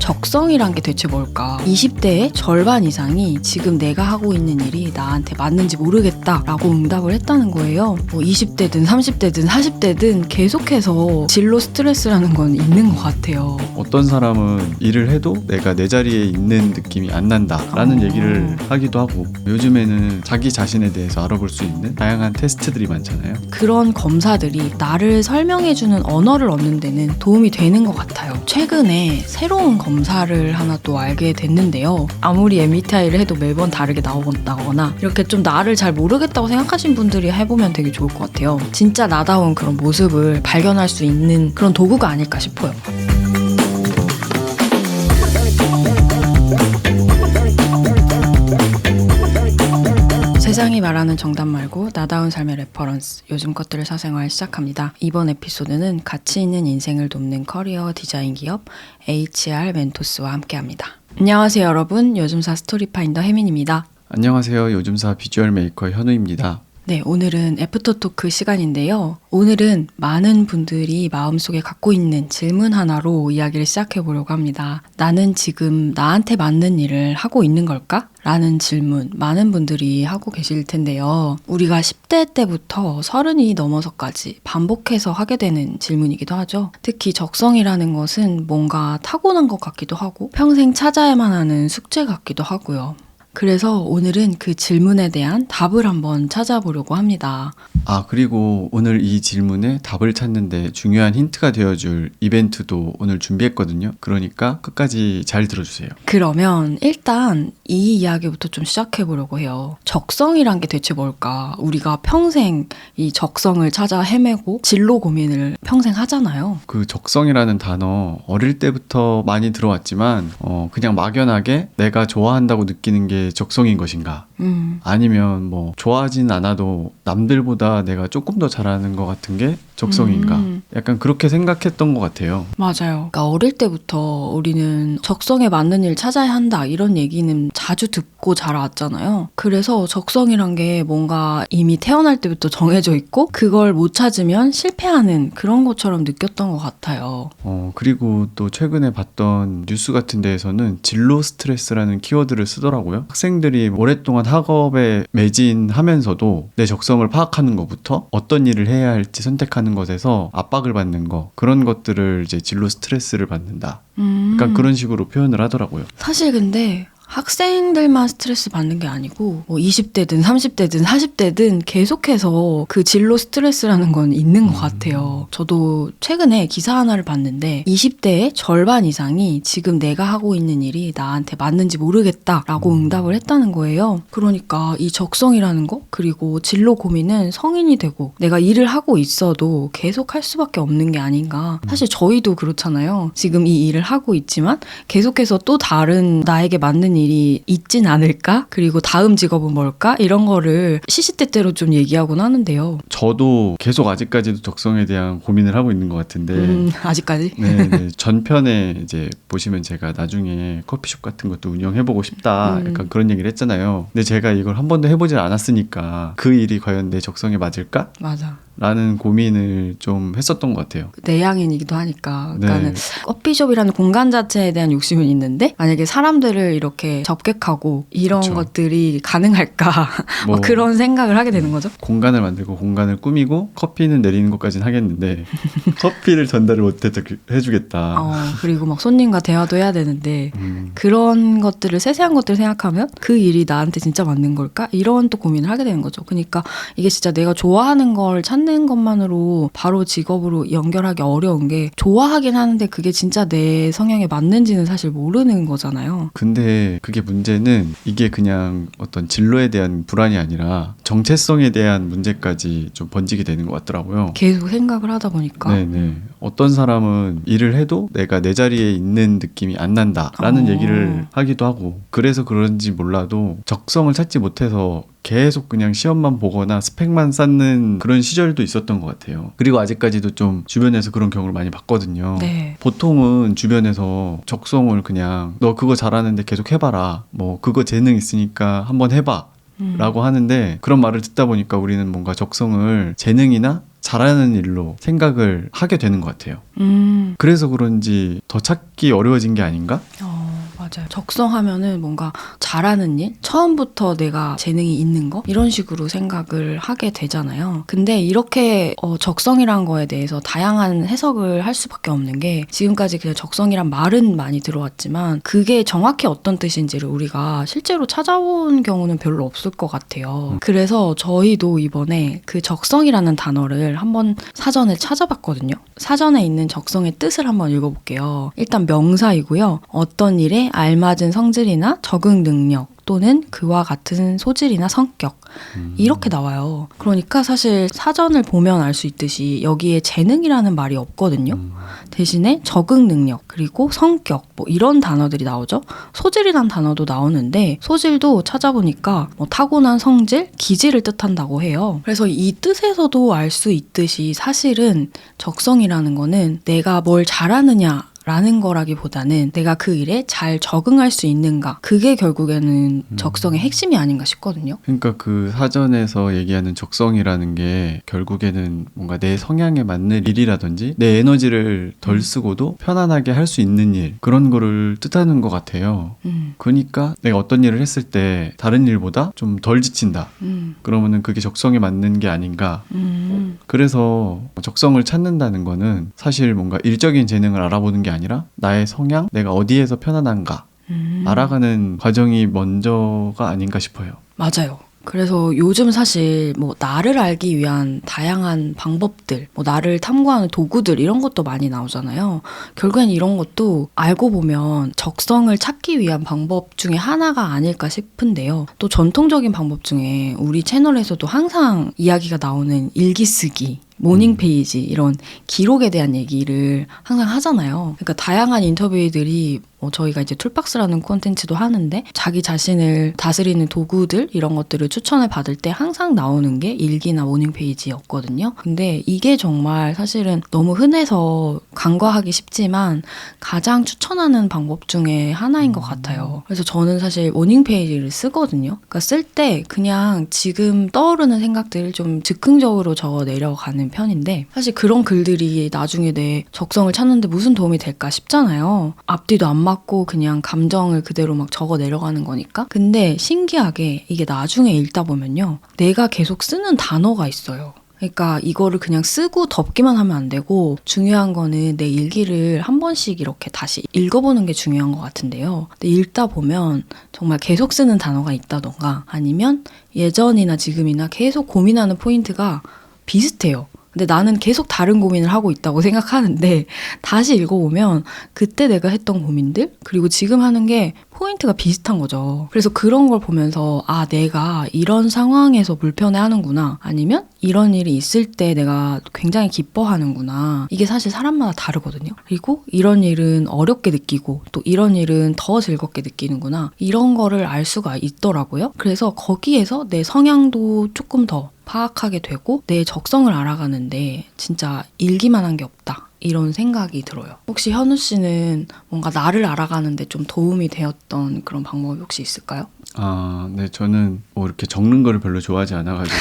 적성이란 게 대체 뭘까? 20대의 절반 이상이 지금 내가 하고 있는 일이 나한테 맞는지 모르겠다 라고 응답을 했다는 거예요. 20대든 30대든 40대든 계속해서 진로 스트레스라는 건 있는 것 같아요. 어떤 사람은 일을 해도 내가 내 자리에 있는 느낌이 안 난다 라는 얘기를 하기도 하고, 요즘에는 자기 자신에 대해서 알아볼 수 있는 다양한 테스트들이 많잖아요. 그런 검사들이 나를 설명해주는 언어를 얻는 데는 도움이 되는 것 같아요. 최근에 새로운 검사를 하나 또 알게 됐는데요. 아무리 MBTI를 해도 매번 다르게 나오거나 이렇게 좀 나를 잘 모르겠다고 생각하신 분들이 해보면 되게 좋을 것 같아요. 진짜 나다운 그런 모습을 발견할 수 있는 그런 도구가 아닐까 싶어요. 세상이 말하는 정답 말고 나다운 삶의 레퍼런스, 요즘 것들을 사생활 시작합니다. 이번 에피소드는 가치 있는 인생을 돕는 커리어 디자인 기업 HR 멘토스와 함께합니다. 안녕하세요 여러분, 요즘사 스토리파인더 혜민입니다. 안녕하세요. 요즘사 비주얼 메이커 현우입니다. 네, 오늘은 애프터토크 시간인데요. 오늘은 많은 분들이 마음속에 갖고 있는 질문 하나로 이야기를 시작해 보려고 합니다. 나는 지금 나한테 맞는 일을 하고 있는 걸까? 라는 질문 많은 분들이 하고 계실 텐데요. 우리가 10대 때부터 30이 넘어서까지 반복해서 하게 되는 질문이기도 하죠. 특히 적성이라는 것은 뭔가 타고난 것 같기도 하고 평생 찾아야만 하는 숙제 같기도 하고요. 그래서 오늘은 그 질문에 대한 답을 한번 찾아보려고 합니다. 그리고 오늘 이 질문에 답을 찾는데 중요한 힌트가 되어줄 이벤트도 오늘 준비했거든요. 그러니까 끝까지 잘 들어주세요. 그러면 일단 이 이야기부터 좀 시작해보려고 해요. 적성이란 게 대체 뭘까? 우리가 평생 이 적성을 찾아 헤매고 진로 고민을 평생 하잖아요. 그 적성이라는 단어 어릴 때부터 많이 들어왔지만 그냥 막연하게 내가 좋아한다고 느끼는 게 적성인 것인가? 아니면 뭐 좋아하진 않아도 남들보다 내가 조금 더 잘하는 것 같은 게 적성인가? 약간 그렇게 생각했던 것 같아요. 맞아요. 그러니까 어릴 때부터 우리는 적성에 맞는 일 찾아야 한다 이런 얘기는 자주 듣고 자라왔잖아요. 그래서 적성이란 게 뭔가 이미 태어날 때부터 정해져 있고 그걸 못 찾으면 실패하는 그런 것처럼 느꼈던 것 같아요. 그리고 또 최근에 봤던 뉴스 같은 데에서는 진로 스트레스라는 키워드를 쓰더라고요. 학생들이 오랫동안 학업에 매진하면서도 내 적성을 파악하는 것부터 어떤 일을 해야 할지 선택하는 것에서 압박을 받는 거, 그런 것들을 이제 진로 스트레스를 받는다. 약간 그런 식으로 표현을 하더라고요. 사실 근데 학생들만 스트레스 받는 게 아니고 20대든 30대든 40대든 계속해서 그 진로 스트레스라는 건 있는 것 같아요. 저도 최근에 기사 하나를 봤는데 20대의 절반 이상이 지금 내가 하고 있는 일이 나한테 맞는지 모르겠다 라고 응답을 했다는 거예요. 그러니까 이 적성이라는 거 그리고 진로 고민은 성인이 되고 내가 일을 하고 있어도 계속 할 수밖에 없는 게 아닌가. 사실 저희도 그렇잖아요. 지금 이 일을 하고 있지만 계속해서 또 다른 나에게 맞는 일이 있진 않을까? 그리고 다음 직업은 뭘까? 이런 거를 시시때때로 좀 얘기하곤 하는데요. 저도 계속 아직까지도 적성에 대한 고민을 하고 있는 것 같은데 아직까지? 네. 전편에 이제 보시면 제가 나중에 커피숍 같은 것도 운영해보고 싶다 약간 그런 얘기를 했잖아요. 근데 제가 이걸 한 번도 해보질 않았으니까 그 일이 과연 내 적성에 맞을까? 맞아. 라는 고민을 좀 했었던 것 같아요. 내향인이기도 하니까. 그러니까는 네. 커피숍이라는 공간 자체에 대한 욕심은 있는데 만약에 사람들을 이렇게 접객하고 이런 그쵸. 것들이 가능할까 뭐 그런 생각을 하게 되는 거죠. 공간을 만들고 공간을 꾸미고 커피는 내리는 것까지는 하겠는데 커피를 전달을 못해서 해주겠다. 그리고 막 손님과 대화도 해야 되는데 그런 것들을 세세한 것들을 생각하면 그 일이 나한테 진짜 맞는 걸까? 이런 또 고민을 하게 되는 거죠. 그러니까 이게 진짜 내가 좋아하는 걸 찾는 것만으로 바로 직업으로 연결하기 어려운 게 좋아하긴 하는데 그게 진짜 내 성향에 맞는지는 사실 모르는 거잖아요. 근데 그게 문제는 이게 그냥 어떤 진로에 대한 불안이 아니라 정체성에 대한 문제까지 좀 번지게 되는 것 같더라고요. 계속 생각을 하다 보니까. 네네. 어떤 사람은 일을 해도 내가 내 자리에 있는 느낌이 안 난다 라는 얘기를 하기도 하고, 그래서 그런지 몰라도 적성을 찾지 못해서 계속 그냥 시험만 보거나 스펙만 쌓는 그런 시절도 있었던 것 같아요. 그리고 아직까지도 좀 주변에서 그런 경우를 많이 봤거든요. 네. 보통은 주변에서 적성을 그냥 너 그거 잘하는데 계속 해봐라, 뭐 그거 재능 있으니까 한번 해봐 라고 하는데, 그런 말을 듣다 보니까 우리는 뭔가 적성을 재능이나 잘하는 일로 생각을 하게 되는 것 같아요. 그래서 그런지 더 찾기 어려워진 게 아닌가? 맞아요. 적성하면은 뭔가 잘하는 일, 처음부터 내가 재능이 있는 거 이런 식으로 생각을 하게 되잖아요. 근데 이렇게 적성이란 거에 대해서 다양한 해석을 할 수밖에 없는 게 지금까지 그냥 적성이란 말은 많이 들어왔지만 그게 정확히 어떤 뜻인지를 우리가 실제로 찾아본 경우는 별로 없을 것 같아요. 그래서 저희도 이번에 그 적성이라는 단어를 한번 사전에 찾아봤거든요. 사전에 있는 적성의 뜻을 한번 읽어볼게요. 일단 명사이고요. 어떤 일에 알맞은 성질이나 적응 능력 또는 그와 같은 소질이나 성격 이렇게 나와요. 그러니까 사실 사전을 보면 알 수 있듯이 여기에 재능이라는 말이 없거든요. 대신에 적응 능력 그리고 성격 뭐 이런 단어들이 나오죠. 소질이란 단어도 나오는데 소질도 찾아보니까 뭐 타고난 성질, 기질을 뜻한다고 해요. 그래서 이 뜻에서도 알 수 있듯이 사실은 적성이라는 거는 내가 뭘 잘하느냐 라는 거라기보다는 내가 그 일에 잘 적응할 수 있는가 그게 결국에는 적성의 핵심이 아닌가 싶거든요. 그러니까 그 사전에서 얘기하는 적성이라는 게 결국에는 뭔가 내 성향에 맞는 일이라든지 내 에너지를 덜 쓰고도 편안하게 할 수 있는 일 그런 거를 뜻하는 것 같아요. 그러니까 내가 어떤 일을 했을 때 다른 일보다 좀 덜 지친다. 그러면은 그게 적성에 맞는 게 아닌가. 그래서 적성을 찾는다는 거는 사실 뭔가 일적인 재능을 알아보는 게 아니라 나의 성향, 내가 어디에서 편안한가 알아가는 과정이 먼저가 아닌가 싶어요. 맞아요. 그래서 요즘 사실 뭐 나를 알기 위한 다양한 방법들, 뭐 나를 탐구하는 도구들 이런 것도 많이 나오잖아요. 결국엔 이런 것도 알고 보면 적성을 찾기 위한 방법 중에 하나가 아닐까 싶은데요. 또 전통적인 방법 중에 우리 채널에서도 항상 이야기가 나오는 일기 쓰기, 모닝 페이지 이런 기록에 대한 얘기를 항상 하잖아요. 그러니까 다양한 인터뷰들이 저희가 이제 툴박스라는 콘텐츠도 하는데 자기 자신을 다스리는 도구들 이런 것들을 추천을 받을 때 항상 나오는 게 일기나 모닝 페이지였거든요. 근데 이게 정말 사실은 너무 흔해서 간과하기 쉽지만 가장 추천하는 방법 중에 하나인 것 같아요. 그래서 저는 사실 모닝 페이지를 쓰거든요. 그러니까 쓸 때 그냥 지금 떠오르는 생각들을 좀 즉흥적으로 적어 내려가는 편인데 사실 그런 글들이 나중에 내 적성을 찾는데 무슨 도움이 될까 싶잖아요. 앞뒤도 안 맞고 그냥 감정을 그대로 막 적어 내려가는 거니까. 근데 신기하게 이게 나중에 읽다 보면요. 내가 계속 쓰는 단어가 있어요. 그러니까 이거를 그냥 쓰고 덮기만 하면 안 되고 중요한 거는 내 일기를 한 번씩 이렇게 다시 읽어보는 게 중요한 것 같은데요. 근데 읽다 보면 정말 계속 쓰는 단어가 있다던가 아니면 예전이나 지금이나 계속 고민하는 포인트가 비슷해요. 근데 나는 계속 다른 고민을 하고 있다고 생각하는데 다시 읽어보면 그때 내가 했던 고민들 그리고 지금 하는 게 포인트가 비슷한 거죠. 그래서 그런 걸 보면서 아 내가 이런 상황에서 불편해하는구나 아니면 이런 일이 있을 때 내가 굉장히 기뻐하는구나 이게 사실 사람마다 다르거든요. 그리고 이런 일은 어렵게 느끼고 또 이런 일은 더 즐겁게 느끼는구나 이런 거를 알 수가 있더라고요. 그래서 거기에서 내 성향도 조금 더 파악하게 되고 내 적성을 알아가는데 진짜 일기만 한 게 없다. 이런 생각이 들어요. 혹시 현우 씨는 뭔가 나를 알아가는데 좀 도움이 되었던 그런 방법이 혹시 있을까요? 네, 저는 뭐 이렇게 적는 거를 별로 좋아하지 않아가지고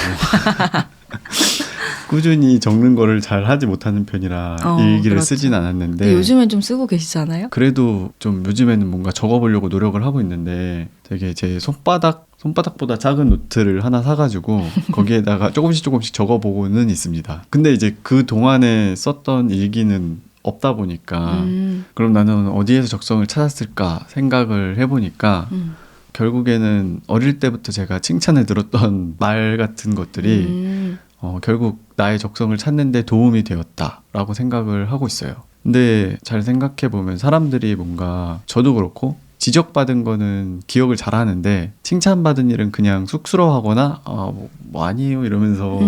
꾸준히 적는 거를 잘 하지 못하는 편이라 일기를 그렇죠. 쓰진 않았는데 요즘엔 좀 쓰고 계시잖아요? 그래도 좀 요즘에는 뭔가 적어보려고 노력을 하고 있는데 되게 제 손바닥보다 작은 노트를 하나 사가지고 거기에다가 조금씩 적어보고는 있습니다. 근데 이제 그 동안에 썼던 일기는 없다 보니까 그럼 나는 어디에서 적성을 찾았을까 생각을 해보니까 결국에는 어릴 때부터 제가 칭찬을 들었던 말 같은 것들이 결국 나의 적성을 찾는 데 도움이 되었다라고 생각을 하고 있어요. 근데 잘 생각해보면 사람들이 뭔가 저도 그렇고 지적받은 거는 기억을 잘 하는데 칭찬받은 일은 그냥 쑥스러워하거나 뭐 아니에요 이러면서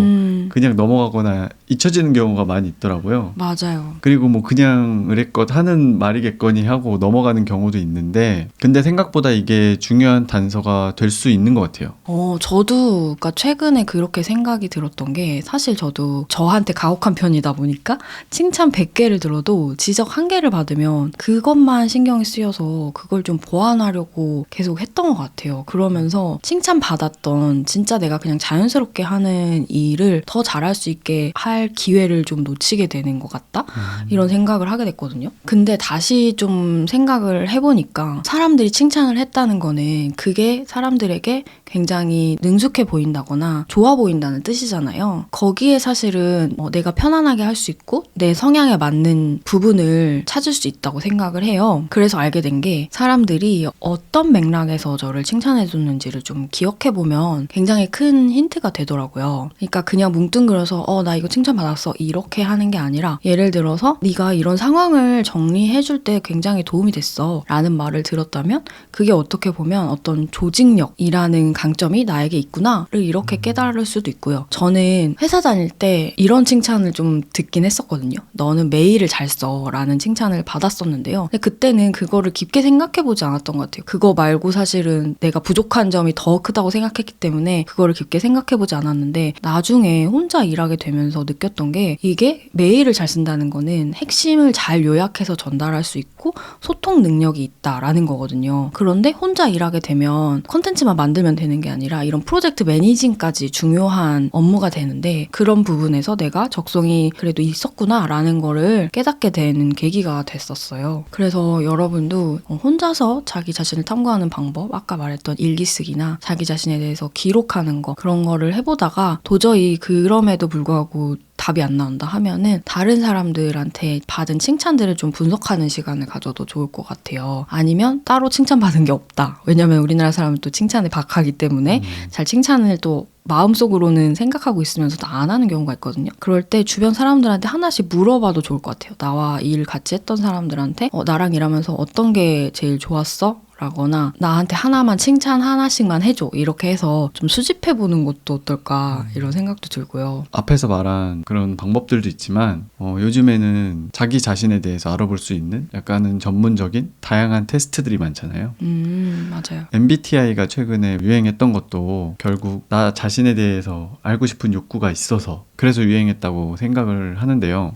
그냥 넘어가거나 잊혀지는 경우가 많이 있더라고요. 맞아요. 그리고 뭐 그냥 의례껏 하는 말이겠거니 하고 넘어가는 경우도 있는데 근데 생각보다 이게 중요한 단서가 될 수 있는 것 같아요. 저도 그러니까 최근에 그렇게 생각이 들었던 게 사실 저도 저한테 가혹한 편이다 보니까 칭찬 100개를 들어도 지적 1개를 받으면 그것만 신경이 쓰여서 그걸 좀 보완하려고 계속 했던 것 같아요. 그러면서 칭찬받았던 진짜 내가 그냥 자연스럽게 하는 일을 더 잘할 수 있게 할 기회를 좀 놓치게 되는 것 같다? 이런 생각을 하게 됐거든요. 근데 다시 좀 생각을 해보니까 사람들이 칭찬을 했다는 거는 그게 사람들에게 굉장히 능숙해 보인다거나 좋아 보인다는 뜻이잖아요. 거기에 사실은 내가 편안하게 할 수 있고 내 성향에 맞는 부분을 찾을 수 있다고 생각을 해요. 그래서 알게 된 게 사람들이 어떤 맥락에서 저를 칭찬해줬는지를 좀 기억해보면 굉장히 큰 힌트가 되더라고요. 그러니까 그냥 뭉뚱그려서 나 이거 칭찬받았어 이렇게 하는 게 아니라 예를 들어서 네가 이런 상황을 정리해줄 때 굉장히 도움이 됐어 라는 말을 들었다면 그게 어떻게 보면 어떤 조직력이라는 강점이 나에게 있구나를 이렇게 깨달을 수도 있고요. 저는 회사 다닐 때 이런 칭찬을 좀 듣긴 했었거든요. 너는 메일을 잘 써 라는 칭찬을 받았었는데요. 근데 그때는 그거를 깊게 생각해보지 않았던 것 같아요. 그거 말고 사실은 내가 부족한 점이 더 크다고 생각했기 때문에 그거를 깊게 생각해보지 않았는데 나중에 혼자 일하게 되면서 느꼈던 게 이게 메일을 잘 쓴다는 거는 핵심을 잘 요약해서 전달할 수 있고 소통 능력이 있다라는 거거든요. 그런데 혼자 일하게 되면 콘텐츠만 만들면 되는 게 아니라 이런 프로젝트 매니징까지 중요한 업무가 되는데 그런 부분에서 내가 적성이 그래도 있었구나라는 거를 깨닫게 되는 계기가 됐었어요. 그래서 여러분도 혼자서 자기 자신을 탐구하는 방법, 아까 말했던 일기 쓰기나 자기 자신에 대해서 기록하는 거 그런 거를 해보다가 도저히 그럼에도 불구하고 답이 안 나온다 하면은 다른 사람들한테 받은 칭찬들을 좀 분석하는 시간을 가져도 좋을 것 같아요. 아니면 따로 칭찬받은 게 없다. 왜냐면 우리나라 사람은 또 칭찬에 박하기 때문에 잘 칭찬을 또 마음속으로는 생각하고 있으면서도 안 하는 경우가 있거든요. 그럴 때 주변 사람들한테 하나씩 물어봐도 좋을 것 같아요. 나와 일 같이 했던 사람들한테 나랑 일하면서 어떤 게 제일 좋았어? 라거나 나한테 하나만 칭찬 하나씩만 해줘 이렇게 해서 좀 수집해보는 것도 어떨까 이런 생각도 들고요. 앞에서 말한 그런 방법들도 있지만 요즘에는 자기 자신에 대해서 알아볼 수 있는 약간은 전문적인 다양한 테스트들이 많잖아요. 맞아요. MBTI가 최근에 유행했던 것도 결국 나 자신에 대해서 알고 싶은 욕구가 있어서 그래서 유행했다고 생각을 하는데요.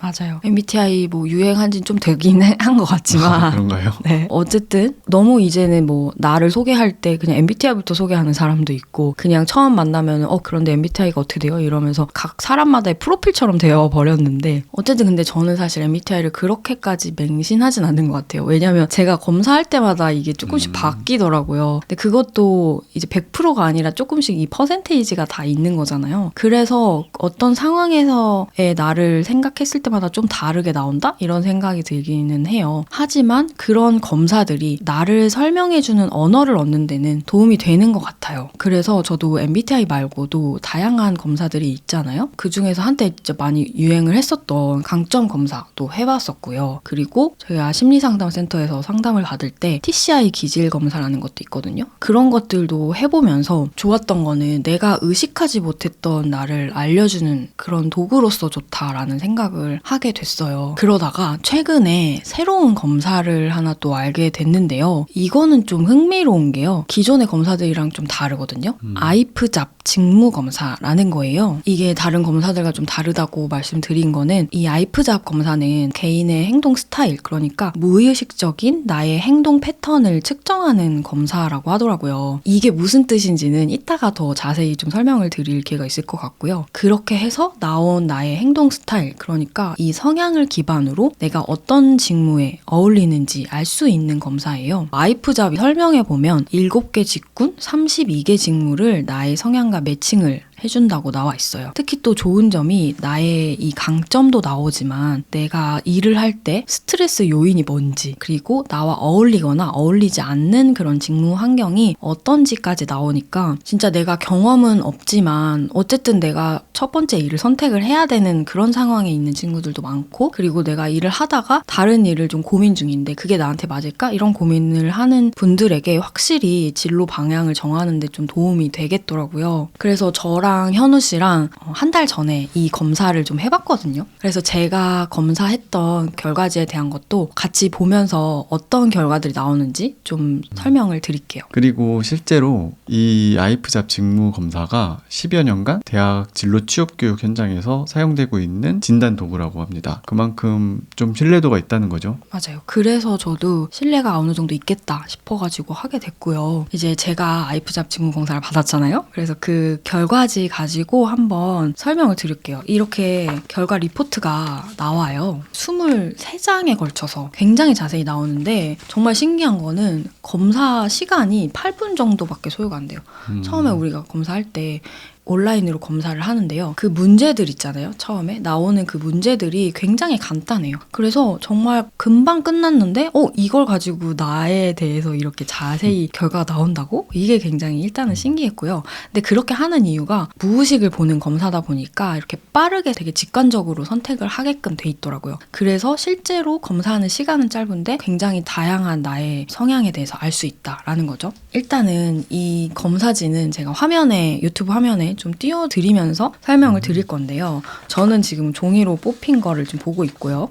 맞아요. MBTI 유행한 지 좀 되긴 한 것 같지만 그런가요? 네. 어쨌든 너무 이제는 나를 소개할 때 그냥 MBTI부터 소개하는 사람도 있고 그냥 처음 만나면 그런데 MBTI가 어떻게 돼요? 이러면서 각 사람마다의 프로필처럼 되어 버렸는데 어쨌든 근데 저는 사실 MBTI를 그렇게까지 맹신하진 않는 것 같아요. 왜냐면 제가 검사할 때마다 이게 조금씩 바뀌더라고요. 근데 그것도 이제 100%가 아니라 조금씩 이 퍼센테이지가 다 있는 거잖아요. 그래서 어떤 상황에서의 나를 생각했을 때마다 좀 다르게 나온다? 이런 생각이 들기는 해요. 하지만 그런 검사들이 나를 설명해주는 언어를 얻는 데는 도움이 되는 것 같아요. 그래서 저도 MBTI 말고도 다양한 검사들이 있잖아요. 그중에서 한때 진짜 많이 유행을 했었던 강점 검사도 해봤었고요. 그리고 저희가 심리상담센터에서 상담을 받을 때 TCI 기질 검사라는 것도 있거든요. 그런 것들도 해보면서 좋았던 거는 내가 의식하지 못했던 나를 알려주는 그런 도구로서 좋다라는 생각을 하게 됐어요. 그러다가 최근에 새로운 검사를 하나 또 알게 됐는데요. 이거는 좀 흥미로운 게요. 기존의 검사들이랑 좀 다르거든요. 아이프잡 직무검사라는 거예요. 이게 다른 검사들과 좀 다르다고 말씀드린 거는 이 아이프잡 검사는 개인의 행동 스타일, 그러니까 무의식적인 나의 행동 패턴을 측정하는 검사라고 하더라고요. 이게 무슨 뜻인지는 이따가 더 자세히 좀 설명을 드릴 기회가 있을 것 같고요. 그렇게 해서 나온 나의 행동 스타일, 그러니까 이 성향을 기반으로 내가 어떤 직무에 어울리는지 알 수 있는 검사예요. 아이프잡이 설명해보면 7개 직군, 32개 직무를 나의 성향과 매칭을 해준다고 나와 있어요. 특히 또 좋은 점이 나의 이 강점도 나오지만 내가 일을 할 때 스트레스 요인이 뭔지 그리고 나와 어울리거나 어울리지 않는 그런 직무 환경이 어떤지까지 나오니까 진짜 내가 경험은 없지만 어쨌든 내가 첫 번째 일을 선택을 해야 되는 그런 상황에 있는 친구들도 많고 그리고 내가 일을 하다가 다른 일을 좀 고민 중인데 그게 나한테 맞을까? 이런 고민을 하는 분들에게 확실히 진로 방향을 정하는 데 좀 도움이 되겠더라고요. 그래서 저랑 저랑 현우 씨랑 한 달 전에 이 검사를 좀 해봤거든요. 그래서 제가 검사했던 결과지에 대한 것도 같이 보면서 어떤 결과들이 나오는지 좀 설명을 드릴게요. 그리고 실제로 이 아이프잡 직무 검사가 10여 년간 대학 진로 취업 교육 현장에서 사용되고 있는 진단 도구라고 합니다. 그만큼 좀 신뢰도가 있다는 거죠. 맞아요. 그래서 저도 신뢰가 어느 정도 있겠다 싶어가지고 하게 됐고요. 이제 제가 아이프잡 직무 검사를 받았잖아요. 그래서 그 결과지 가지고 한번 설명을 드릴게요. 이렇게 결과 리포트가 나와요. 23장에 걸쳐서 굉장히 자세히 나오는데 정말 신기한 거는 검사 시간이 8분 정도밖에 소요가 안 돼요. 처음에 우리가 검사할 때 온라인으로 검사를 하는데요. 그 문제들 있잖아요. 처음에 나오는 그 문제들이 굉장히 간단해요. 그래서 정말 금방 끝났는데 이걸 가지고 나에 대해서 이렇게 자세히 결과가 나온다고? 이게 굉장히 일단은 신기했고요. 근데 그렇게 하는 이유가 무의식을 보는 검사다 보니까 이렇게 빠르게 되게 직관적으로 선택을 하게끔 돼 있더라고요. 그래서 실제로 검사하는 시간은 짧은데 굉장히 다양한 나의 성향에 대해서 알 수 있다라는 거죠. 일단은 이 검사지는 제가 유튜브 화면에 좀 띄워드리면서 설명을 드릴 건데요. 저는 지금 종이로 뽑힌 거를 좀 보고 있고요.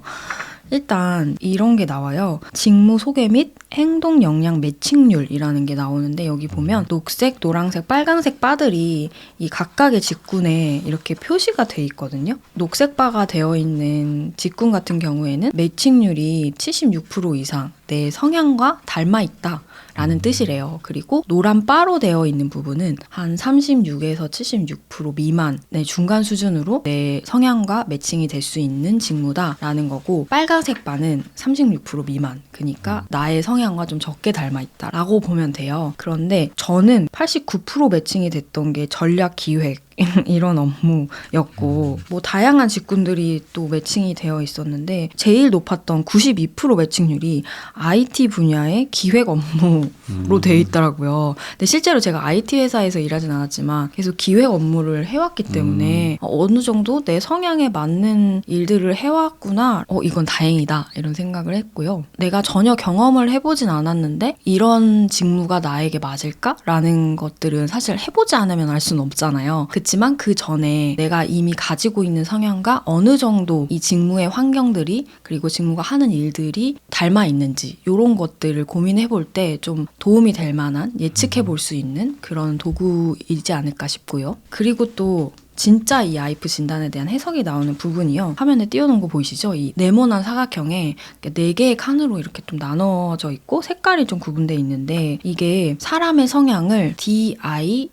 일단 이런 게 나와요. 직무 소개 및 행동 역량 매칭률이라는 게 나오는데 여기 보면 녹색, 노란색, 빨간색 바들이 이 각각의 직군에 이렇게 표시가 돼 있거든요. 녹색 바가 되어 있는 직군 같은 경우에는 매칭률이 76% 이상 내 성향과 닮아 있다. 라는 뜻이래요. 그리고 노란 바로 되어 있는 부분은 한 36에서 76% 미만의 중간 수준으로 내 성향과 매칭이 될 수 있는 직무다라는 거고, 빨간색 바는 36% 미만, 그러니까 나의 성향과 좀 적게 닮아 있다라고 보면 돼요. 그런데 저는 89% 매칭이 됐던 게 전략 기획 이런 업무였고, 뭐 다양한 직군들이 또 매칭이 되어 있었는데 제일 높았던 92% 매칭률이 IT 분야의 기획 업무로 되어 있더라고요. 근데 실제로 제가 IT 회사에서 일하진 않았지만 계속 기획 업무를 해왔기 때문에 어느 정도 내 성향에 맞는 일들을 해왔구나, 이건 다행이다 이런 생각을 했고요. 내가 전혀 경험을 해보진 않았는데 이런 직무가 나에게 맞을까라는 것들은 사실 해보지 않으면 알 수는 없잖아요. 그치만 그 전에 내가 이미 가지고 있는 성향과 어느 정도 이 직무의 환경들이, 그리고 직무가 하는 일들이 닮아 있는지, 이런 것들을 고민해 볼 때 좀 도움이 될 만한, 예측해 볼 수 있는 그런 도구이지 않을까 싶고요. 그리고 또 진짜 이 아이프 진단에 대한 해석이 나오는 부분이요. 화면에 띄워놓은 거 보이시죠? 이 네모난 사각형에 4개의 칸으로 이렇게 좀 나눠져 있고 색깔이 좀 구분되어 있는데, 이게 사람의 성향을 DISC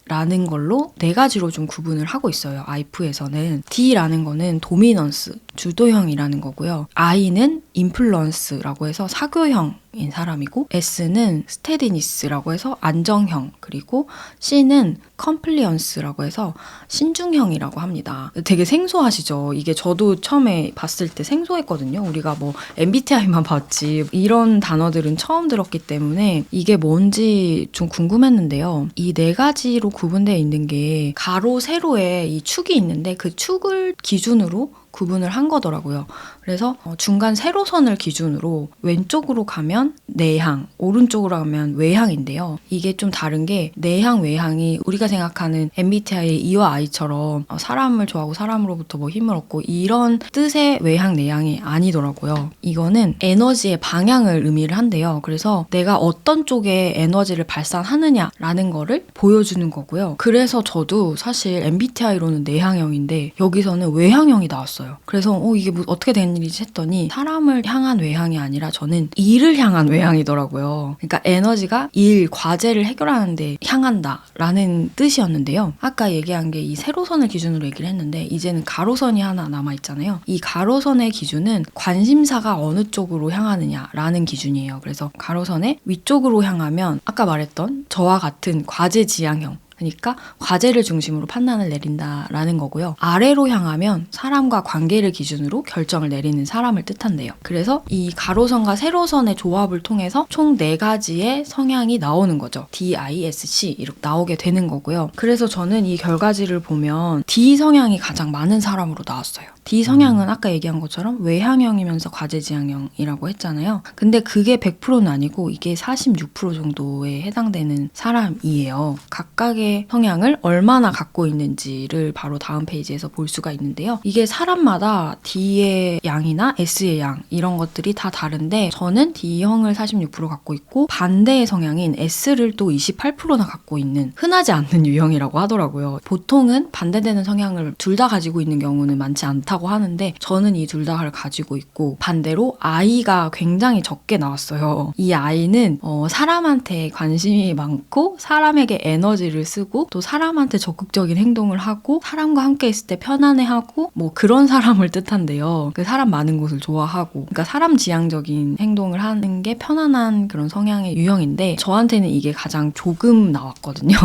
라는 걸로 4가지로 좀 구분을 하고 있어요. 아이프에서는 D라는 거는 도미넌스, 주도형이라는 거고요. I는 인플루언스라고 해서 사교형인 사람이고, S는 스테디니스라고 해서 안정형, 그리고 C는 컴플리언스라고 해서 신중형이라고 합니다. 되게 생소하시죠? 이게 저도 처음에 봤을 때 생소했거든요. 우리가 뭐 MBTI만 봤지 이런 단어들은 처음 들었기 때문에 이게 뭔지 좀 궁금했는데요. 이 4가지로 구분되어 있는 게 가로, 세로에 이 축이 있는데 그 축을 기준으로 구분을 한 거더라고요. 그래서 중간 세로선을 기준으로 왼쪽으로 가면 내향, 오른쪽으로 가면 외향인데요. 이게 좀 다른 게, 내향, 외향이 우리가 생각하는 MBTI의 E와 I처럼 사람을 좋아하고 사람으로부터 뭐 힘을 얻고 이런 뜻의 외향, 내향이 아니더라고요. 이거는 에너지의 방향을 의미를 한대요. 그래서 내가 어떤 쪽에 에너지를 발산하느냐라는 거를 보여주는 거고요. 그래서 저도 사실 MBTI로는 내향형인데 여기서는 외향형이 나왔어요. 그래서 이게 뭐 어떻게 된 일이지 했더니, 사람을 향한 외향이 아니라 저는 일을 향한 외향이더라고요. 그러니까 에너지가 일, 과제를 해결하는 데 향한다 라는 뜻이었는데요. 아까 얘기한 게 이 세로선을 기준으로 얘기를 했는데, 이제는 가로선이 하나 남아있잖아요. 이 가로선의 기준은 관심사가 어느 쪽으로 향하느냐라는 기준이에요. 그래서 가로선의 위쪽으로 향하면 아까 말했던 저와 같은 과제 지향형, 그러니까 과제를 중심으로 판단을 내린다라는 거고요. 아래로 향하면 사람과 관계를 기준으로 결정을 내리는 사람을 뜻한대요. 그래서 이 가로선과 세로선의 조합을 통해서 총 4가지의 성향이 나오는 거죠. DISC 이렇게 나오게 되는 거고요. 그래서 저는 이 결과지를 보면 D 성향이 가장 많은 사람으로 나왔어요. D 성향은 아까 얘기한 것처럼 외향형이면서 과제지향형이라고 했잖아요. 근데 그게 100%는 아니고 이게 46% 정도에 해당되는 사람이에요. 각각의 성향을 얼마나 갖고 있는지를 바로 다음 페이지에서 볼 수가 있는데요. 이게 사람마다 D의 양이나 S의 양 이런 것들이 다 다른데 저는 D형을 46% 갖고 있고 반대의 성향인 S를 또 28%나 갖고 있는 흔하지 않는 유형이라고 하더라고요. 보통은 반대되는 성향을 둘 다 가지고 있는 경우는 많지 않다고 하는데 저는 이 둘 다를 가지고 있고 반대로 I가 굉장히 적게 나왔어요. 이 I는 사람한테 관심이 많고 사람에게 에너지를 쓰고 또 사람한테 적극적인 행동을 하고 사람과 함께 있을 때 편안해하고 뭐 그런 사람을 뜻한대요. 그 사람 많은 곳을 좋아하고 그러니까 사람 지향적인 행동을 하는 게 편안한 그런 성향의 유형인데 저한테는 이게 가장 조금 나왔거든요.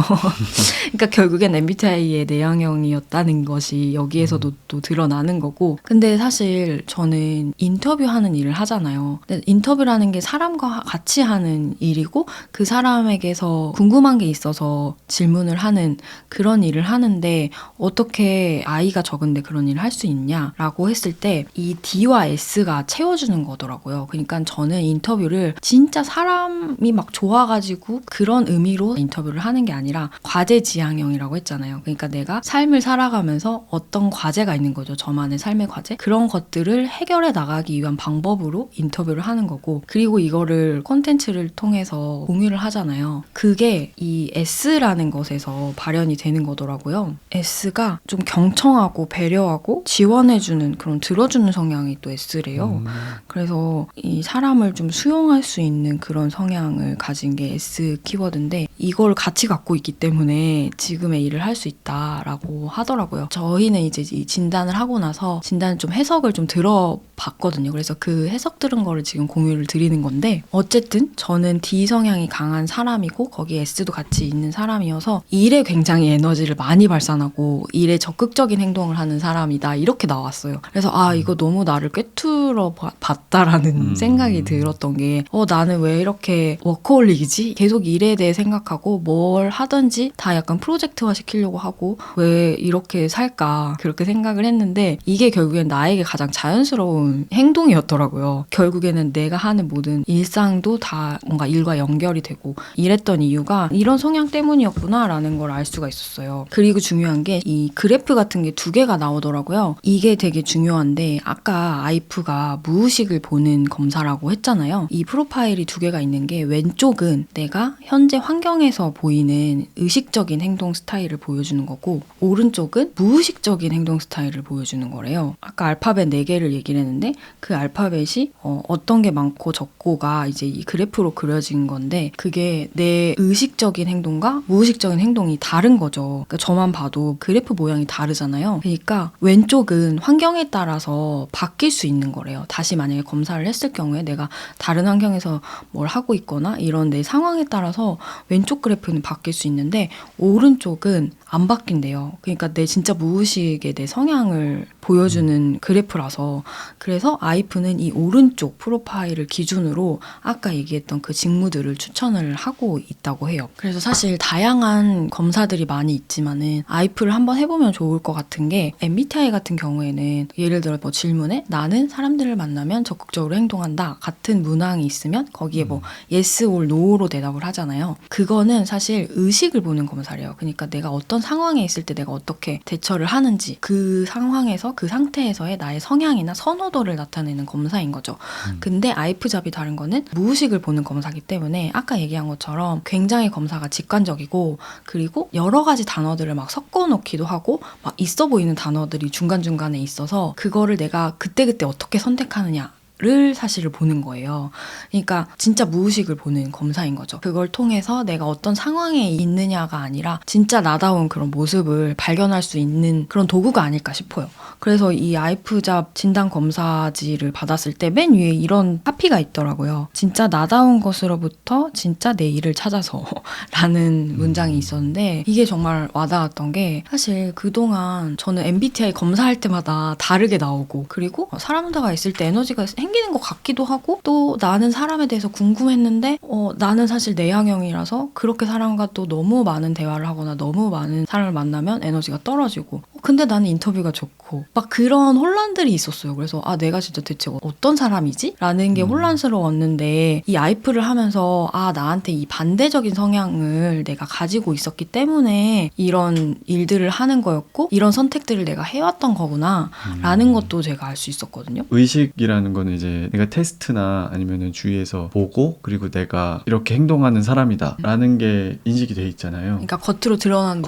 그러니까 결국엔 MBTI의 내향형이었다는 것이 여기에서도 또 드러나는 거고 근데 사실 저는 인터뷰하는 일을 하잖아요. 근데 인터뷰라는 게 사람과 같이 하는 일이고 그 사람에게서 궁금한 게 있어서 질문을 하는 그런 일을 하는데 어떻게 I가 적은데 그런 일을 할 수 있냐라고 했을 때 이 D와 S가 채워주는 거더라고요. 그러니까 저는 인터뷰를 진짜 사람이 막 좋아가지고 그런 의미로 인터뷰를 하는 게 아니라 과제지향형이라고 했잖아요. 그러니까 내가 삶을 살아가면서 어떤 과제가 있는 거죠. 저만의 삶의 과제? 그런 것들을 해결해 나가기 위한 방법으로 인터뷰를 하는 거고 그리고 이거를 콘텐츠를 통해서 공유를 하잖아요. 그게 이 S라는 것에서 발현이 되는 거더라고요. S가 좀 경청하고 배려하고 지원해주는 그런 들어주는 성향이 또 S래요. 그래서 이 사람을 좀 수용할 수 있는 그런 성향을 가진 게 S 키워드인데 이걸 같이 갖고 있기 때문에 지금의 일을 할 수 있다라고 하더라고요. 저희는 이제 이 진단을 하고 나서 진단 좀 해석을 좀 들어봤거든요. 그래서 그 해석 들은 거를 지금 공유를 드리는 건데 어쨌든 저는 D 성향이 강한 사람이고 거기에 S도 같이 있는 사람이어서 일에 굉장히 에너지를 많이 발산하고 일에 적극적인 행동을 하는 사람이다 이렇게 나왔어요. 그래서 이거 너무 나를 꿰뚫어 봤다라는 생각이 들었던 게 나는 왜 이렇게 워커홀릭이지? 계속 일에 대해 생각하고 뭘 하든지 다 약간 프로젝트화 시키려고 하고 왜 이렇게 살까 그렇게 생각을 했는데 이게 결국엔 나에게 가장 자연스러운 행동이었더라고요. 결국에는 내가 하는 모든 일상도 다 뭔가 일과 연결이 되고 이랬던 이유가 이런 성향 때문이었구나 라는 걸 알 수가 있었어요. 그리고 중요한 게 이 그래프 같은 게 두 개가 나오더라고요. 이게 되게 중요한데 아까 아이프가 무의식을 보는 검사라고 했잖아요. 이 프로파일이 두 개가 있는 게 왼쪽은 내가 현재 환경에서 보이는 의식적인 행동 스타일을 보여주는 거고 오른쪽은 무의식적인 행동 스타일을 보여주는 거래요. 아까 알파벳 4개를 얘기를 했는데 그 알파벳이 어떤 게 많고 적고가 이제 이 그래프로 그려진 건데 그게 내 의식적인 행동과 무의식적인 행동이 다른 거죠. 그러니까 저만 봐도 그래프 모양이 다르잖아요. 그러니까 왼쪽은 환경에 따라서 바뀔 수 있는 거래요. 다시 만약에 검사를 했을 경우에 내가 다른 환경에서 뭘 하고 있거나 이런 내 상황에 따라서 왼쪽 그래프는 바뀔 수 있는데 오른쪽은 안 바뀐대요. 그러니까 내 진짜 무의식의 내 성향을 보여주는 그래프라서 그래서 아이프는 이 오른쪽 프로파일을 기준으로 아까 얘기했던 그 직무들을 추천을 하고 있다고 해요. 그래서 사실 다양한 검사들이 많이 있지만은 아이프를 한번 해보면 좋을 것 같은 게 MBTI 같은 경우에는 예를 들어 뭐 질문에 나는 사람들을 만나면 적극적으로 행동한다 같은 문항이 있으면 거기에 뭐 yes or no로 대답을 하잖아요. 그거는 사실 의식을 보는 검사래요. 그러니까 내가 어떤 상황에 있을 때 내가 어떻게 대처를 하는지 그 상황에서 그 상태에서의 나의 성향이나 선호도를 나타내는 검사인 거죠. 근데 아이프잡이 다른 거는 무의식을 보는 검사이기 때문에 아까 얘기한 것처럼 굉장히 검사가 직관적이고 그리고 여러 가지 단어들을 막 섞어 놓기도 하고 막 있어 보이는 단어들이 중간중간에 있어서 그거를 내가 그때그때 어떻게 선택하느냐 를 사실을 보는 거예요. 그러니까 진짜 무의식을 보는 검사인 거죠. 그걸 통해서 내가 어떤 상황에 있느냐가 아니라 진짜 나다운 그런 모습을 발견할 수 있는 그런 도구가 아닐까 싶어요. 그래서 이 아이프잡 진단 검사지를 받았을 때 맨 위에 이런 카피가 있더라고요. 진짜 나다운 것으로부터 진짜 내 일을 찾아서 라는 문장이 있었는데 이게 정말 와닿았던 게 사실 그동안 저는 MBTI 검사할 때마다 다르게 나오고 그리고 사람들과 있을 때 에너지가 생기는 것 같기도 하고 또 나는 사람에 대해서 궁금했는데 나는 사실 내향형이라서 그렇게 사람과 또 너무 많은 대화를 하거나 너무 많은 사람을 만나면 에너지가 떨어지고 근데 나는 인터뷰가 좋고 막 그런 혼란들이 있었어요. 그래서 내가 진짜 대체 어떤 사람이지? 라는 게 혼란스러웠는데 이 아이프를 하면서 나한테 이 반대적인 성향을 내가 가지고 있었기 때문에 이런 일들을 하는 거였고 이런 선택들을 내가 해왔던 거구나 라는 것도 제가 알 수 있었거든요. 의식이라는 거는 이제 내가 테스트나 아니면은 주위에서 보고 그리고 내가 이렇게 행동하는 사람이다 라는 게 인식이 돼 있잖아요. 그러니까 겉으로 드러나는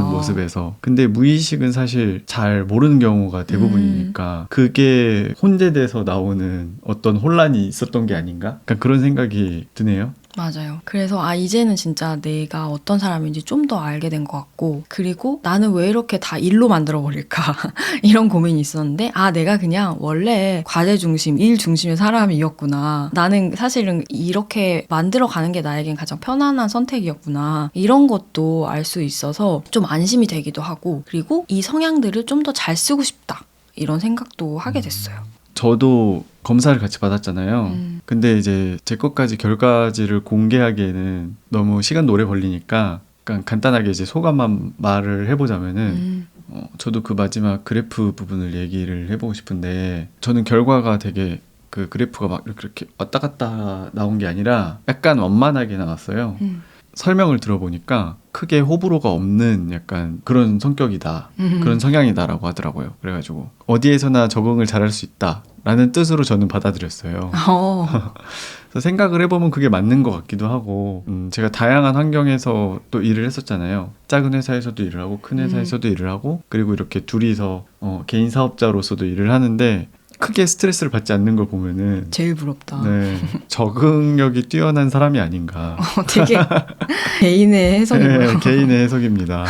모습에서. 근데 무의식은 사실 잘 모르는 경우가 대부분이니까 그게 혼재돼서 나오는 어떤 혼란이 있었던 게 아닌가? 약간 그런 생각이 드네요. 맞아요. 그래서 이제는 진짜 내가 어떤 사람인지 좀 더 알게 된 것 같고, 그리고 나는 왜 이렇게 다 일로 만들어버릴까 이런 고민이 있었는데 내가 그냥 원래 과제 중심, 일 중심의 사람이었구나. 나는 사실은 이렇게 만들어가는 게 나에겐 가장 편안한 선택이었구나. 이런 것도 알 수 있어서 좀 안심이 되기도 하고, 그리고 이 성향들을 좀 더 잘 쓰고 싶다. 이런 생각도 하게 됐어요. 저도 검사를 같이 받았잖아요. 근데 이제 제 것까지 결과지를 공개하기에는 너무 시간도 오래 걸리니까 약간 간단하게 이제 소감만 말을 해보자면은 저도 그 마지막 그래프 부분을 얘기를 해보고 싶은데 저는 결과가 되게 그 그래프가 막 이렇게 왔다 갔다 나온 게 아니라 약간 원만하게 나왔어요. 설명을 들어보니까 크게 호불호가 없는 약간 그런 성격이다. 그런 성향이다라고 하더라고요. 그래가지고 어디에서나 적응을 잘할 수 있다. 라는 뜻으로 저는 받아들였어요. 그래서 생각을 해보면 그게 맞는 것 같기도 하고 제가 다양한 환경에서 또 일을 했었잖아요. 작은 회사에서도 일을 하고 큰 회사에서도 일을 하고 그리고 이렇게 둘이서 개인 사업자로서도 일을 하는데 크게 스트레스를 받지 않는 걸 보면은 제일 부럽다. 네, 적응력이 뛰어난 사람이 아닌가. 되게 개인의 해석이고요. 네, 개인의 해석입니다.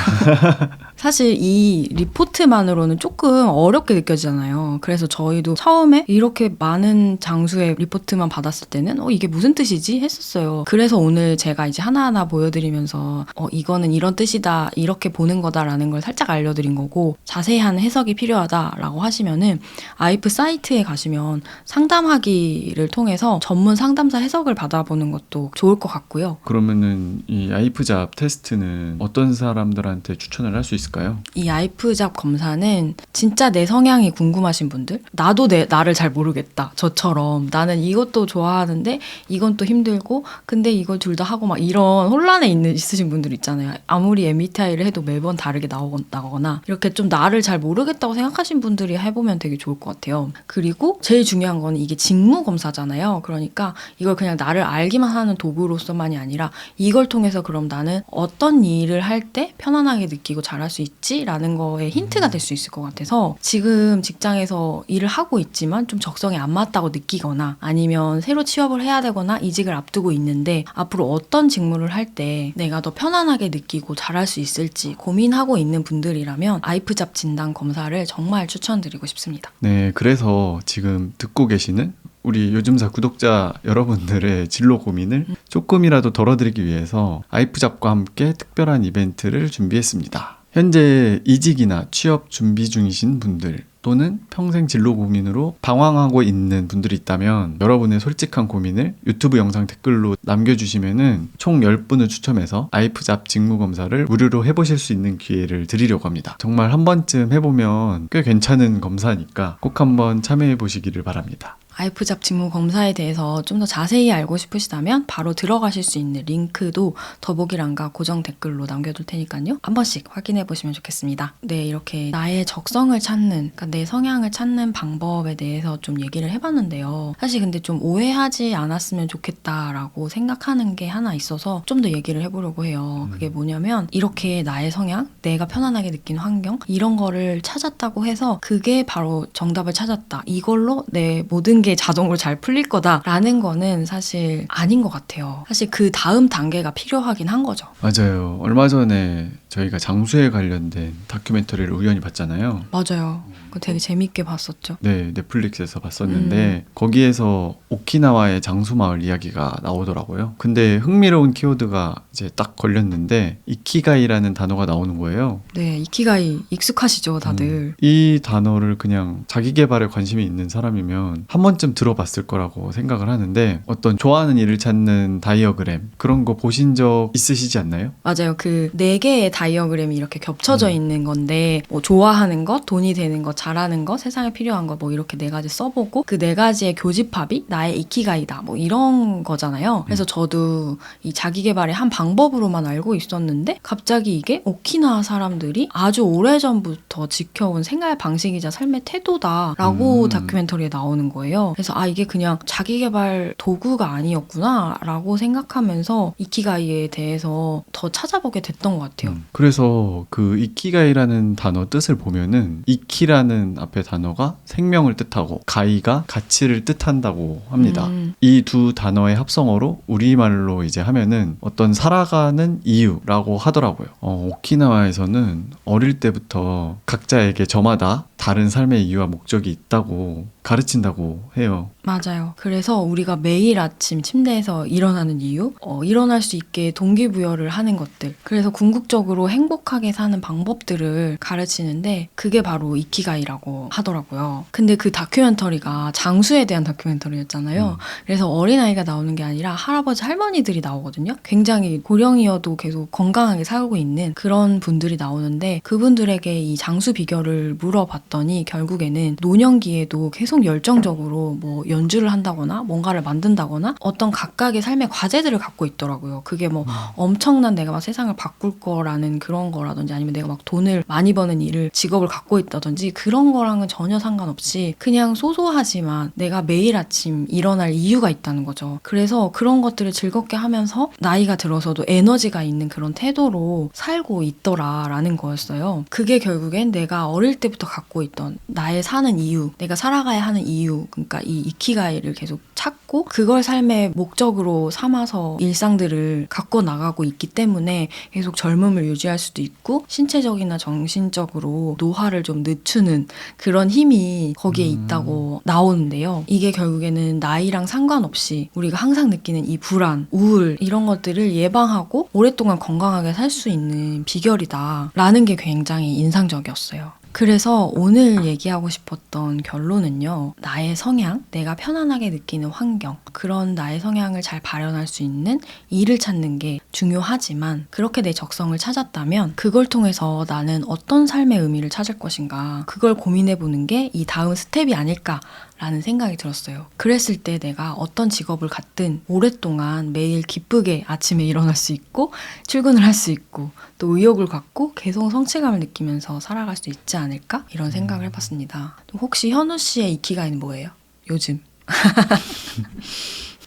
사실 이 리포트만으로는 조금 어렵게 느껴지잖아요. 그래서 저희도 처음에 이렇게 많은 장수의 리포트만 받았을 때는 이게 무슨 뜻이지? 했었어요. 그래서 오늘 제가 이제 하나하나 보여드리면서 이거는 이런 뜻이다, 이렇게 보는 거다라는 걸 살짝 알려드린 거고, 자세한 해석이 필요하다라고 하시면은 아이프 사이트에 가시면 상담하기를 통해서 전문 상담사 해석을 받아보는 것도 좋을 것 같고요. 그러면은 이 아이프잡 테스트는 어떤 사람들한테 추천을 할 수 있을까요? 이 아이프잡 검사는 진짜 내 성향이 궁금하신 분들, 나도 나를 잘 모르겠다, 저처럼 나는 이것도 좋아하는데 이건 또 힘들고 근데 이걸 둘 다 하고 막 이런 혼란에 있으신 분들 있잖아요. 아무리 MBTI를 해도 매번 다르게 나오거나 이렇게 좀 나를 잘 모르겠다고 생각하신 분들이 해보면 되게 좋을 것 같아요. 그리고 제일 중요한 건 이게 직무 검사잖아요. 그러니까 이걸 그냥 나를 알기만 하는 도구로서만이 아니라 이걸 통해서 그럼 나는 어떤 일을 할 때 편안하게 느끼고 잘할 수 있지라는 거에 힌트가 될 수 있을 것 같아서, 지금 직장에서 일을 하고 있지만 좀 적성에 안 맞다고 느끼거나 아니면 새로 취업을 해야 되거나 이직을 앞두고 있는데 앞으로 어떤 직무를 할 때 내가 더 편안하게 느끼고 잘할 수 있을지 고민하고 있는 분들이라면 아이프잡 진단 검사를 정말 추천드리고 싶습니다. 네, 그래서 지금 듣고 계시는 우리 요즘사 구독자 여러분들의 진로 고민을 조금이라도 덜어드리기 위해서 아이프잡과 함께 특별한 이벤트를 준비했습니다. 현재 이직이나 취업 준비 중이신 분들 또는 평생 진로 고민으로 방황하고 있는 분들이 있다면 여러분의 솔직한 고민을 유튜브 영상 댓글로 남겨주시면은 총 10분을 추첨해서 아이프잡 직무검사를 무료로 해보실 수 있는 기회를 드리려고 합니다. 정말 한 번쯤 해보면 꽤 괜찮은 검사니까 꼭 한번 참여해 보시기를 바랍니다. 아이프잡 직무 검사에 대해서 좀 더 자세히 알고 싶으시다면 바로 들어가실 수 있는 링크도 더보기란과 고정 댓글로 남겨둘 테니까요. 한 번씩 확인해 보시면 좋겠습니다. 네, 이렇게 나의 적성을 찾는, 그러니까 내 성향을 찾는 방법에 대해서 좀 얘기를 해봤는데요. 사실 근데 좀 오해하지 않았으면 좋겠다라고 생각하는 게 하나 있어서 좀 더 얘기를 해보려고 해요. 그게 뭐냐면 이렇게 나의 성향, 내가 편안하게 느낀 환경 이런 거를 찾았다고 해서 그게 바로 정답을 찾았다, 이걸로 내 모든 게 자동으로 잘 풀릴 거다라는 거는 사실 아닌 것 같아요. 사실 그 다음 단계가 필요하긴 한 거죠. 맞아요. 얼마 전에 저희가 장수에 관련된 다큐멘터리를 우연히 봤잖아요. 맞아요. 그거 되게 재밌게 봤었죠. 네, 넷플릭스에서 봤었는데 거기에서 오키나와의 장수마을 이야기가 나오더라고요. 근데 흥미로운 키워드가 이제 딱 걸렸는데 이키가이라는 단어가 나오는 거예요. 네, 이키가이 익숙하시죠, 다들. 이 단어를 그냥 자기 개발에 관심이 있는 사람이면 한 번쯤 들어봤을 거라고 생각을 하는데, 어떤 좋아하는 일을 찾는 다이어그램 그런 거 보신 적 있으시지 않나요? 맞아요. 그 4개의 다이어그램이 이렇게 겹쳐져 있는 건데 뭐 좋아하는 것, 돈이 되는 것, 잘하는 것, 세상에 필요한 것 뭐 이렇게 4가지 써보고 그 4가지의 교집합이 나의 이키가이다 뭐 이런 거잖아요. 그래서 저도 이 자기계발의 한 방법으로만 알고 있었는데 갑자기 이게 오키나와 사람들이 아주 오래전부터 지켜온 생활 방식이자 삶의 태도다라고 다큐멘터리에 나오는 거예요. 그래서 아 이게 그냥 자기계발 도구가 아니었구나 라고 생각하면서 이키가이에 대해서 더 찾아보게 됐던 것 같아요. 그래서 그 이키가이라는 단어 뜻을 보면은 이키라는 앞에 단어가 생명을 뜻하고 가이가 가치를 뜻한다고 합니다. 이 두 단어의 합성어로 우리말로 이제 하면은 어떤 살아가는 이유라고 하더라고요. 오키나와에서는 어릴 때부터 각자에게 저마다 다른 삶의 이유와 목적이 있다고 가르친다고 해요. 맞아요. 그래서 우리가 매일 아침 침대에서 일어나는 이유, 일어날 수 있게 동기부여를 하는 것들, 그래서 궁극적으로 행복하게 사는 방법들을 가르치는데 그게 바로 이키가이라고 하더라고요. 근데 그 다큐멘터리가 장수에 대한 다큐멘터리였잖아요. 그래서 어린아이가 나오는 게 아니라 할아버지, 할머니들이 나오거든요. 굉장히 고령이어도 계속 건강하게 살고 있는 그런 분들이 나오는데 그분들에게 이 장수 비결을 물어봤더니 결국에는 노년기에도 계속 열정적으로 뭐 연주를 한다거나 뭔가를 만든다거나 어떤 각각의 삶의 과제들을 갖고 있더라고요. 그게 뭐 엄청난 내가 막 세상을 바꿀 거라는 그런 거라든지 아니면 내가 막 돈을 많이 버는 일을 직업을 갖고 있다든지 그런 거랑은 전혀 상관없이 그냥 소소하지만 내가 매일 아침 일어날 이유가 있다는 거죠. 그래서 그런 것들을 즐겁게 하면서 나이가 들어서도 에너지가 있는 그런 태도로 살고 있더라라는 거였어요. 그게 결국엔 내가 어릴 때부터 갖고 있던 나의 사는 이유, 내가 살아가야 하는 이유, 그러니까 이 이키가이를 계속 찾고 그걸 삶의 목적으로 삼아서 일상들을 갖고 나가고 있기 때문에 계속 젊음을 유지할 수도 있고 신체적이나 정신적으로 노화를 좀 늦추는 그런 힘이 거기에 있다고 나오는데요. 이게 결국에는 나이랑 상관없이 우리가 항상 느끼는 이 불안, 우울 이런 것들을 예방하고 오랫동안 건강하게 살 수 있는 비결이다라는 게 굉장히 인상적이었어요. 그래서 오늘 얘기하고 싶었던 결론은요. 나의 성향, 내가 편안하게 느끼는 환경, 그런 나의 성향을 잘 발현할 수 있는 일을 찾는 게 중요하지만 그렇게 내 적성을 찾았다면 그걸 통해서 나는 어떤 삶의 의미를 찾을 것인가 그걸 고민해보는 게 이 다음 스텝이 아닐까 라는 생각이 들었어요. 그랬을 때 내가 어떤 직업을 갖든 오랫동안 매일 기쁘게 아침에 일어날 수 있고 출근을 할 수 있고 또 의욕을 갖고 계속 성취감을 느끼면서 살아갈 수 있지 않을까? 이런 생각을 해봤습니다. 혹시 현우 씨의 이키가이는 뭐예요? 요즘?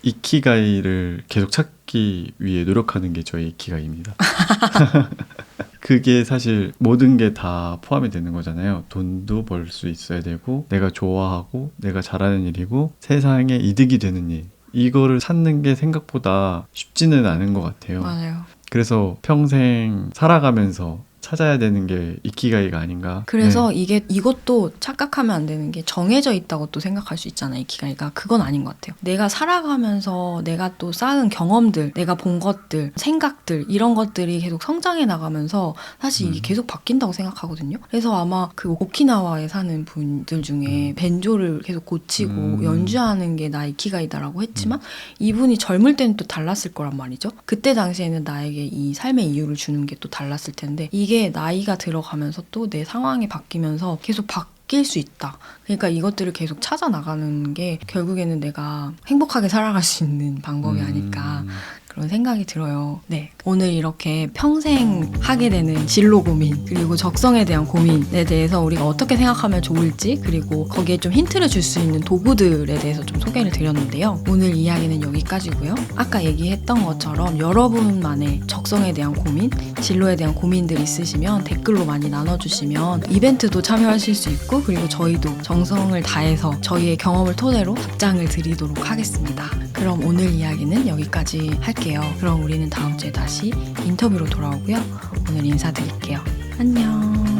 이키가이를 계속 찾기 위해 노력하는 게 저의 이키가이입니다. 그게 사실 모든 게 다 포함이 되는 거잖아요. 돈도 벌 수 있어야 되고 내가 좋아하고 내가 잘하는 일이고 세상에 이득이 되는 일. 이거를 찾는 게 생각보다 쉽지는 않은 것 같아요. 맞아요. 그래서 평생 살아가면서 찾아야 되는 게 이키가이가 아닌가. 그래서 네. 이것도 착각하면 안 되는 게 정해져 있다고 또 생각할 수 있잖아요. 이키가이가. 그건 아닌 것 같아요. 내가 살아가면서 내가 또 쌓은 경험들, 내가 본 것들, 생각들 이런 것들이 계속 성장해 나가면서 사실 이게 계속 바뀐다고 생각하거든요. 그래서 아마 그 오키나와에 사는 분들 중에 벤조를 계속 고치고 연주하는 게 나 이키가이다라고 했지만 이분이 젊을 때는 또 달랐을 거란 말이죠. 그때 당시에는 나에게 이 삶의 이유를 주는 게 또 달랐을 텐데 이게 나이가 들어가면서 또 내 상황이 바뀌면서 계속 바뀔 수 있다. 그러니까 이것들을 계속 찾아 나가는 게 결국에는 내가 행복하게 살아갈 수 있는 방법이 아닐까 그런 생각이 들어요. 네, 오늘 이렇게 평생 하게 되는 진로 고민 그리고 적성에 대한 고민에 대해서 우리가 어떻게 생각하면 좋을지 그리고 거기에 좀 힌트를 줄 수 있는 도구들에 대해서 좀 소개를 드렸는데요. 오늘 이야기는 여기까지고요. 아까 얘기했던 것처럼 여러분만의 적성에 대한 고민, 진로에 대한 고민들 있으시면 댓글로 많이 나눠주시면 이벤트도 참여하실 수 있고 그리고 저희도 정성을 다해서 저희의 경험을 토대로 답장을 드리도록 하겠습니다. 그럼 오늘 이야기는 여기까지 할게요. 그럼 우리는 다음 주에 다시 인터뷰로 돌아오고요. 오늘 인사드릴게요. 안녕.